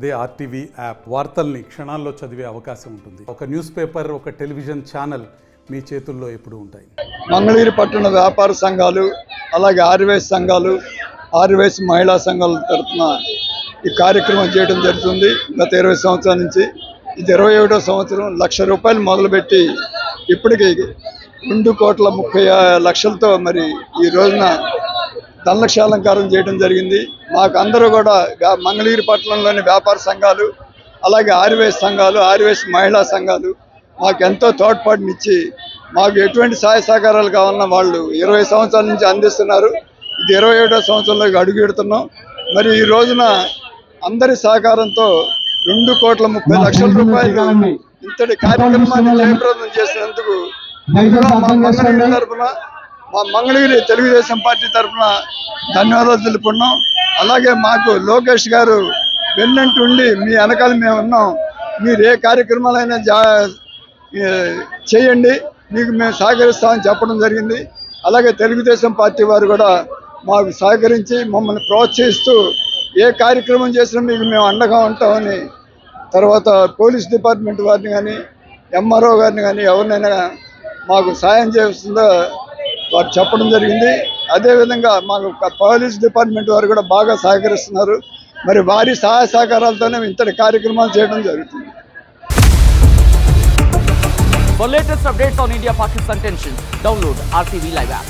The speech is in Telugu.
అదే ఆర్టీవీ యాప్ వార్తల్ని క్షణాల్లో చదివే అవకాశం ఉంటుంది. ఒక న్యూస్ పేపర్, ఒక టెలివిజన్ ఛానల్ మీ చేతుల్లో ఎప్పుడూ ఉంటాయి. మంగళగిరి పట్టణ వ్యాపార సంఘాలు, అలాగే ఆర్యవైశ్య సంఘాలు, ఆర్యవైశ్య మహిళా సంఘాల తరఫున ఈ కార్యక్రమం చేయడం జరుగుతుంది. గత 20 సంవత్సరాల నుంచి ఇది 21వ సంవత్సరం. ₹1,00,000 మొదలుపెట్టి ఇప్పటికీ 2,30,00,000తో మరి ఈ రోజున ధనలక్ష్య అలంకారం చేయడం జరిగింది. మాకు అందరూ కూడా మంగళగిరి పట్టణంలోని వ్యాపార సంఘాలు, అలాగే ఆర్యవైశ్య సంఘాలు, ఆర్యవైశ్య మహిళా సంఘాలు మాకు ఎంతో తోడ్పాటునిచ్చి మాకు ఎటువంటి సహాయ సహకారాలు కావాలన్నా వాళ్ళు 20 సంవత్సరాల నుంచి అందిస్తున్నారు. ఇది 21వ సంవత్సరంలోకి అడుగుపెడుతున్నాం. మరి ఈ రోజున అందరి సహకారంతో ₹2,30,00,000 ఇంతటి కార్యక్రమాన్ని జయప్రదం చేసినందుకు మంగళగిరి తరఫున, మా మంగళగిరి తెలుగుదేశం పార్టీ తరఫున ధన్యవాదాలు తెలుపుకున్నాం. అలాగే మాకు లోకేష్ గారు వెన్నంటి ఉండి మీ వెనకాల మేము ఉన్నాం, మీరు ఏ కార్యక్రమాలైనా చేయండి, మీకు మేము సహకరిస్తామని చెప్పడం జరిగింది. అలాగే తెలుగుదేశం పార్టీ వారు కూడా మాకు సహకరించి మమ్మల్ని ప్రోత్సహిస్తూ ఏ కార్యక్రమం చేసినా మీకు మేము అండగా ఉంటామని, తర్వాత పోలీస్ డిపార్ట్మెంట్ వారిని కానీ ఎంఆర్ఓ గారిని కానీ ఎవరినైనా మాకు సాయం చేస్తుందో వారు చెప్పడం జరిగింది. అదేవిధంగా మాకు పోలీస్ డిపార్ట్మెంట్ వారు కూడా బాగా సహకరిస్తున్నారు. మరి వారి సహాయ సహకారాలతోనే ఇంతటి కార్యక్రమాలు చేయడం జరుగుతుంది. For latest updates on India-Pakistan tensions, download RTV Live app.